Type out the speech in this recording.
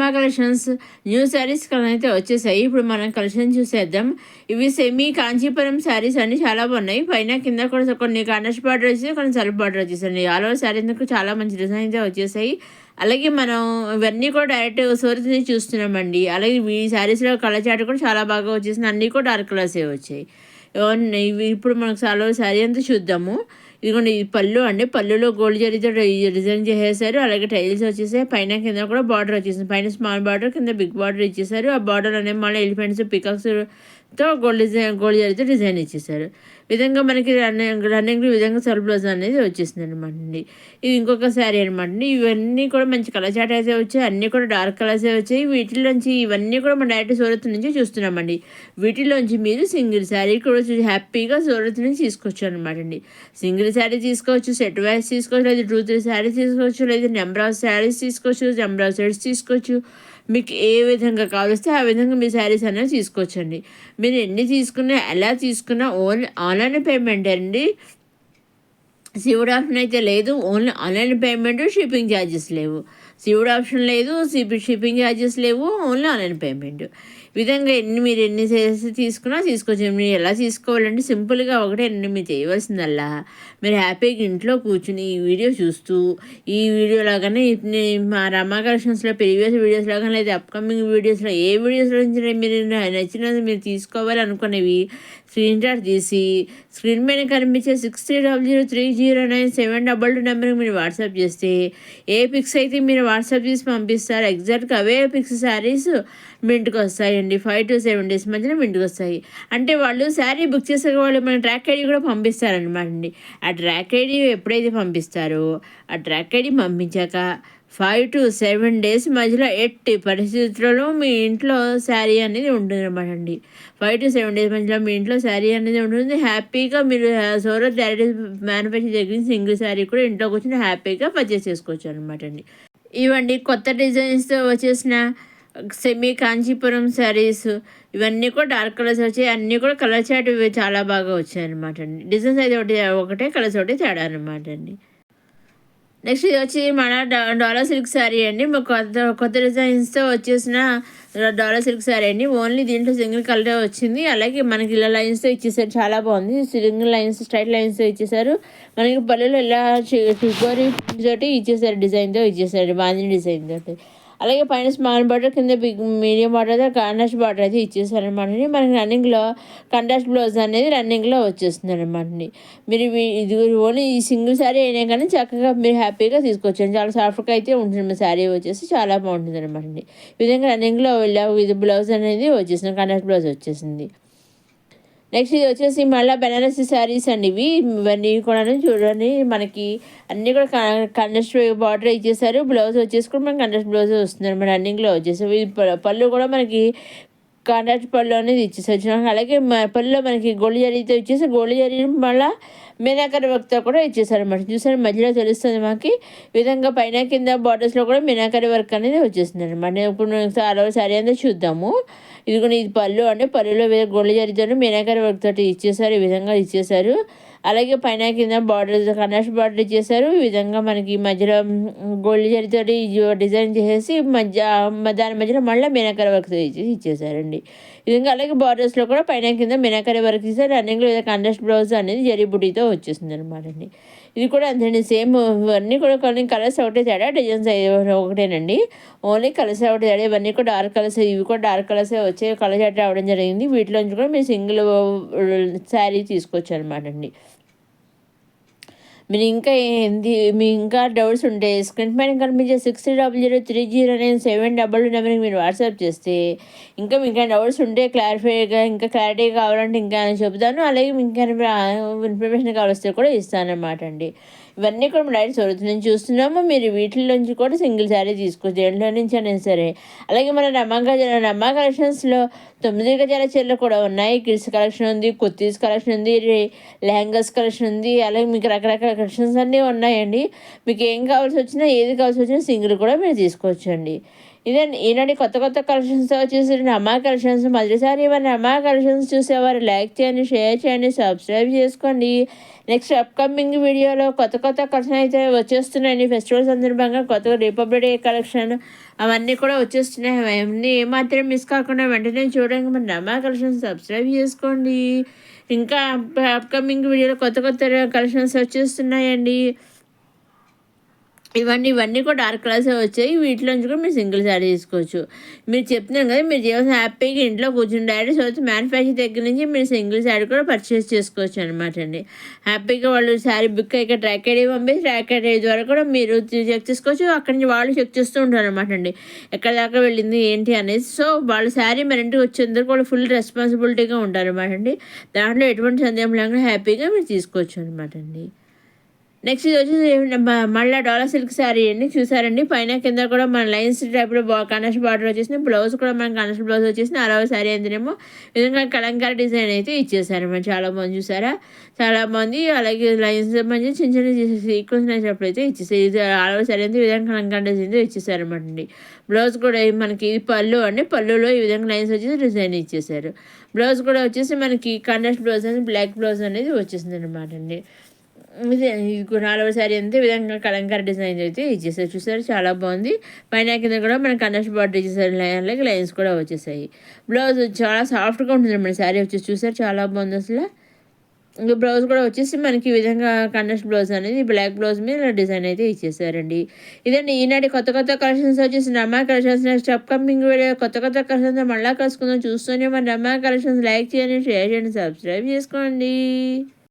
రమా collections new saris అయితే వచ్చేసాయి. ఇప్పుడు మనం కలెక్షన్ చూసేద్దాం. ఇవి సెమీ కాంచీపురం శారీస్ అన్ని చాలా బాగున్నాయి. పైన కింద కూడా కొన్ని కాంట్రాస్ట్ బార్డర్ వచ్చేసి, కొన్ని సెల్ఫ్ బార్డర్ వచ్చేసండి. ఆల్ ఓవర్ శారీ ఎందుకు చాలా మంచి డిజైన్ అయితే వచ్చేసాయి. అలాగే మనం ఇవన్నీ కూడా డైరెక్ట్ సూరత్ నుంచి చూస్తున్నామండి. అలాగే ఈ శారీస్లో కలర్ చాట్ కూడా చాలా బాగా వచ్చేసింది. అన్నీ కూడా డార్క్ కలర్సే వచ్చాయి. ఇవి ఇప్పుడు మనకు చాలా శారీ అంతా చూద్దాము. ఇదిగోండి ఇది పళ్ళు అండి. పళ్ళులో గోల్డ్ జరీతో డిజైన్ చేసేసారు. అలాగే టైల్స్ వచ్చేసాయి. పైన కింద కూడా బార్డర్ వచ్చేసింది. పైన స్మాల్ బార్డర్, కింద బిగ్ బార్డర్ ఇచ్చేసారు. ఆ బార్డర్ అనేవి మళ్ళీ ఎలిఫెంట్స్, పికాక్స్తో గోల్డ్ జరీతో డిజైన్ ఇచ్చేసారు. విధంగా మనకి రన్నింగ్ విధంగా సెల్ఫ్ బ్లౌజ్ అనేది వచ్చేసింది అనమాట అండి. ఇది ఇంకొక శారీ అనమాట అండి. ఇవన్నీ కూడా మంచి కలర్ చాట్ అయితే వచ్చాయి. అన్నీ కూడా డార్క్ కలర్సే వచ్చాయి. వీటిలోంచి ఇవన్నీ కూడా మనం డైరెక్ట్ సూరత్ నుంచి చూస్తున్నామండి. వీటిలోంచి మీరు సింగిల్ శారీ కూడా హ్యాపీగా సూరత్ నుంచి తీసుకోవచ్చు అనమాట అండి. సింగిల్ శారీ తీసుకోవచ్చు, సెట్ వైజ్ తీసుకోవచ్చు, లేదా 2-3 శారీస్ తీసుకోవచ్చు, లేదా నెంబర్ ఆఫ్ శారీస్ తీసుకోవచ్చు, నెంబర్ ఆఫ్ సెట్స్ తీసుకోవచ్చు. మీకు ఏ విధంగా కావలిస్తే ఆ విధంగా మీ శారీస్ అనేవి తీసుకోవచ్చండి. మీరు ఎన్ని తీసుకున్నా ఎలా తీసుకున్నా ఓన్లీ ఆన్లైన్ పేమెంట్ అండి. సివిడ్ ఆప్షన్ అయితే లేదు. Only online payment, shipping charges లేవు. సివిడ్ ఆప్షన్ లేదు, షిప్పింగ్ ఛార్జెస్ లేవు, ఓన్లీ ఆన్లైన్ పేమెంట్. విధంగా మీరు ఎన్ని తీసుకున్నా తీసుకోవచ్చు. మీరు ఎలా తీసుకోవాలంటే సింపుల్గా ఒకటే మీరు చేయవలసిందల్లా మీరు హ్యాపీగా ఇంట్లో కూర్చుని ఈ వీడియో చూస్తూ, ఈ వీడియో లాగానే మా రమా కలెక్షన్స్లో ప్రీవియస్ వీడియోస్ లాగా లేదా అప్కమింగ్ వీడియోస్లో ఏ వీడియోస్లో నుంచి మీరు నచ్చినది మీరు తీసుకోవాలి అనుకునేవి స్క్రీన్ షాట్ తీసి స్క్రీన్ మీద కనిపించే 6300309722 నెంబర్కి మీరు వాట్సాప్ చేస్తే ఏ పిక్స్ అయితే మీరు వాట్సాప్ చేసి పంపిస్తారు ఎగ్జాక్ట్గా అవే పిక్స్ శారీస్ మీ ఇంటికి వస్తాయండి. 5 to 7 days మధ్యలో మీ ఇంటికి వస్తాయి. అంటే వాళ్ళు శారీ బుక్ చేసే వాళ్ళు మన ట్రాక్ ఐడి కూడా పంపిస్తారనమాట అండి. ఆ ట్రాక్ ఐడి ఎప్పుడైతే పంపిస్తారో ఆ ట్రాక్ ఐడి పంపించాక 5 to 7 days మధ్యలో ఎట్టి పరిస్థితుల్లో మీ ఇంట్లో శారీ అనేది ఉంటుంది అనమాట అండి. 5 to 7 days మధ్యలో మీ ఇంట్లో శారీ అనేది ఉంటుంది. హ్యాపీగా మీరు సూరత్ డైరెక్ట్ మ్యానుఫ్యాక్చర్ దగ్గర సింగిల్ శారీ కూడా ఇంట్లోకి వచ్చి హ్యాపీగా పర్చేస్ చేసుకోవచ్చు అనమాట అండి. ఇవండి కొత్త డిజైన్స్తో వచ్చేసిన సెమీ కాంచీపురం శారీస్. ఇవన్నీ కూడా డార్క్ కలర్స్ వచ్చాయి. అన్నీ కూడా కలర్ చాట్ చాలా బాగా వచ్చాయి అనమాట అండి. డిజైన్స్ అయితే ఒకటే కలర్స్ ఒకటే తేడా అనమాట అండి. నెక్స్ట్ ఇది వచ్చి మన డాలర్ సిల్క్ శారీ అండి. కొత్త డిజైన్స్తో వచ్చేసిన డాలర్ సిల్క్ శారీ అండి. ఓన్లీ దీంట్లో సింగిల్ కలరే వచ్చింది. అలాగే మనకి ఇలా లైన్స్తో ఇచ్చేసారు, చాలా బాగుంది. సింగిల్ లైన్స్, స్ట్రైట్ లైన్స్తో ఇచ్చేసారు. మనకి పల్లెలో ఇలా షుగరీ తోటి ఇచ్చేసారు, డిజైన్తో ఇచ్చేసారు, బాంధిని డిజైన్ తోటి. అలాగే పైన స్మాల్ బార్డర్, కింద మీడియం బార్డర్ అయితే కాంట్రాస్ట్ బార్డర్ అయితే ఇచ్చేసారనమాట. మనకి రన్నింగ్లో కాంట్రాస్ట్ బ్లౌజ్ అనేది రన్నింగ్లో వచ్చేస్తుంది అనమాట. మీరు ఇది ఓన్లీ ఈ సింగిల్ శారీ అయినా కానీ చక్కగా మీరు హ్యాపీగా తీసుకోవచ్చు. చాలా సాఫ్ట్గా అయితే ఉంటుంది శారీ వచ్చేసి, చాలా బాగుంటుంది అనమాట. ఈ విధంగా రన్నింగ్లో ఇది బ్లౌజ్ అనేది వచ్చేసింది, కాంట్రాస్ట్ బ్లౌజ్ వచ్చేసింది. నెక్స్ట్ ఇది వచ్చేసి మళ్ళీ బెనారసీ శారీస్ అండి. ఇవన్నీ కూడా చూడండి, మనకి అన్నీ కూడా కండస్ట్ బార్డర్ ఇచ్చేసారు. బ్లౌజ్ వచ్చేసి కూడా మనకి కండస్ట్ బ్లౌజ్ వస్తుంది అనమాట. రన్నింగ్లో వచ్చేసి పళ్ళు కూడా మనకి కాంట్రాక్ట్ పళ్ళు అనేది ఇచ్చేసారు. అలాగే పళ్ళులో మనకి గోల్డ్ జరీతో ఇచ్చేసి గోల్డ్ జరీ మళ్ళీ మీనాకరి వర్క్తో కూడా ఇచ్చేసారు అనమాట. చూసారు మధ్యలో తెలుస్తుంది మాకు. ఈ విధంగా పైన కింద బార్డర్స్లో కూడా మీనాకరి వర్క్ అనేది వచ్చేస్తుంది అనమాట. ఇప్పుడు ఆరో శారీ అంతా చూద్దాము. ఇది పళ్ళు అంటే పళ్ళులో గోల్డ్ జరీతో మీనాకరి వర్క్ తోటి ఇచ్చేసారు. ఈ విధంగా ఇచ్చేసారు. అలాగే పైన కింద బార్డర్ కనెక్ట్ బార్డర్ ఇచ్చేసారు. ఈ విధంగా మనకి మధ్యలో గోల్డ్ జరీతోటి డిజైన్ చేసేసి దాని మధ్యలో మళ్ళీ మీనాకరి వర్క్ ఇచ్చేసారండి. ఈ విధంగా అలాగే బార్డర్స్లో కూడా పైన కింద మీనాకరి వర్క్ ఇచ్చారు. రన్నింగ్లో కాంట్రాస్ట్ బ్లౌజ్ అనేది జరీ బుటీతో వచ్చేసింది అనమాట అండి. ఇది కూడా అంతేండి, సేమ్ ఇవన్నీ కూడా కొన్ని కలర్స్ ఒకటే తేడా, డిజైన్స్ ఒకటేనండి. ఓన్లీ కలర్స్ ఒకటే తేడా. ఇవన్నీ కూడా డార్క్ కలర్స్, ఇవి కూడా డార్క్ కలర్సే వచ్చే కలర్ చాట్ రావడం జరిగింది. వీటిలోంచి కూడా మీరు సింగిల్ శారీ తీసుకోవచ్చు అనమాట అండి. మీరు ఇంకా డౌట్స్ ఉంటే స్క్రీన్ పైన కనిపించే 6300309722 నెంబర్కి మీరు వాట్సాప్ చేస్తే ఇంకా డౌట్స్ ఉంటే క్లారిటీ కావాలంటే ఇంకా చెప్తాను. అలాగే ఇంకా ఇన్ఫర్మేషన్ కావాల్స్తే కూడా ఇస్తానన్నమాట అండి. ఇవన్నీ కూడా మనం డైరెక్ట్ సూరత్ నుంచి చూస్తున్నాము. మీరు వీటిలోంచి కూడా సింగిల్ శారీ తీసుకోవచ్చు, దేంట్లో నుంచి అయినా సరే. అలాగే మన రమా కలెక్షన్స్లో 9 గజాల చీరలు కూడా ఉన్నాయి. కిడ్స్ కలెక్షన్ ఉంది, కుర్తీస్ కలెక్షన్ ఉంది, లెహంగాస్ కలెక్షన్ ఉంది. అలాగే మీకు రకరకాల కలెక్షన్స్ అన్నీ ఉన్నాయండి. మీకు ఏది కావాల్సి వచ్చినా సింగిల్ కూడా మీరు తీసుకోవచ్చు అండి. ఇదే ఈనాటి కొత్త కొత్త కలెక్షన్స్తో వచ్చేసి అమ్మా కలెక్షన్స్. మొదటిసారి మన అమ్మా కలెక్షన్స్ చూసేవారు లైక్ చేయండి, షేర్ చేయండి, సబ్స్క్రైబ్ చేసుకోండి. నెక్స్ట్ అప్కమింగ్ వీడియోలో కొత్త కొత్త కలెక్షన్ అయితే వచ్చేస్తున్నాయండి. ఫెస్టివల్ సందర్భంగా కొత్త రిపబ్లిక్ డే కలెక్షన్ అవన్నీ కూడా వచ్చేస్తున్నాయి. అవన్నీ ఏమాత్రం మిస్ కాకుండా వెంటనే చూడండి. మన అమ్మా కలెక్షన్స్ సబ్స్క్రైబ్ చేసుకోండి. ఇంకా అప్కమింగ్ వీడియోలో కొత్త కొత్త కలెక్షన్స్ వచ్చేస్తున్నాయండి. ఇవన్నీ కూడా డార్క్ కలర్స్ వచ్చాయి. వీటిలోంచి కూడా మీరు సింగిల్ శారీ తీసుకోవచ్చు. మీరు చెప్తున్నాను కదా, మీరు చేయాల్సిన హ్యాపీగా ఇంట్లో కూర్చుని డైరెక్ట్ వచ్చి మ్యానుఫ్యాక్చర్ దగ్గర నుంచి మీరు సింగిల్ శారీ కూడా పర్చేస్ చేసుకోవచ్చు అనమాట అండి. హ్యాపీగా వాళ్ళు శారీ బుక్ అయ్యాక ట్రాక్ ఐడి పంపేసి ట్రాక్ ఐడి ద్వారా కూడా మీరు చెక్ చేసుకోవచ్చు. అక్కడి నుంచి వాళ్ళు చెక్ చేస్తూ ఉంటారు అనమాట అండి, ఎక్కడ దాకా వెళ్ళింది ఏంటి అనేది. సో వాళ్ళ శారీ మన ఇంటికి వచ్చేందుకు కూడా ఫుల్ రెస్పాన్సిబిలిటీగా ఉంటారు అనమాట అండి. దాంట్లో ఎటువంటి సందేహం లేకుండా హ్యాపీగా మీరు తీసుకోవచ్చు అనమాట అండి. నెక్స్ట్ ఇది వచ్చేసి మళ్ళీ డాలర్ సిల్క్ శారీ అండి. చూసారండి, పైన కింద కూడా మన లైన్స్ టైప్లో కనెక్ట్ బార్డర్ వచ్చేసింది. బ్లౌజ్ కూడా మన కనెక్ట్ బ్లౌజ్ వచ్చేసింది. అరవై శారీ అంతేనేమో విధంగా కలంకారీ డిజైన్ అయితే ఇచ్చేసారు. మనం చాలా బాగుంది చూసారా, చాలా బాగుంది. అలాగే లైన్స్ మంచి చిన్న చిన్న సీక్వెన్స్ అయినప్పుడు అయితే ఇచ్చేసారు. ఇది అరవై శారీ అయితే ఈ విధంగా కలంకారీ డిజైన్ ఇచ్చేసారనమాట అండి. బ్లౌజ్ కూడా మనకి పళ్ళు అండి, పళ్ళులో ఈ విధంగా లైన్స్ వచ్చేసి డిజైన్ ఇచ్చేసారు. బ్లౌజ్ కూడా వచ్చేసి మనకి కనెక్ట్ బ్లౌజ్ అనేది బ్లాక్ బ్లౌజ్ అనేది వచ్చేసింది అనమాట అండి. ఇది 4వ శారీ అంతే విధంగా కలంకారీ డిజైన్ అయితే ఇచ్చేసారు. చూసారు, చాలా బాగుంది. పైన కింద కూడా మనకి కనెక్ట్ బార్డర్ ఇచ్చేసారు. అలాగే లైన్స్ కూడా వచ్చేసాయి. బ్లౌజ్ చాలా సాఫ్ట్గా ఉంటుంది మన శారీ వచ్చేసి. చూసారు, చాలా బాగుంది అసలు. ఇంకా బ్లౌజ్ కూడా వచ్చేసి మనకి ఈ విధంగా కనెక్ట్ బ్లౌజ్ అనేది బ్లాక్ బ్లౌజ్ మీద డిజైన్ అయితే ఇచ్చేసారండి. ఇదండి ఈనాటి కొత్త కొత్త కలెక్షన్స్ వచ్చేసి రమా కలెక్షన్స్. నెక్స్ట్ అప్కమింగ్ వీడియో కొత్త కొత్త కలెక్షన్స్ మళ్ళీ కలుసుకుందాం. చూస్తూనే మన రమా కలెక్షన్స్ లైక్ చేయండి, షేర్ చేయండి, సబ్స్క్రైబ్ చేసుకోండి.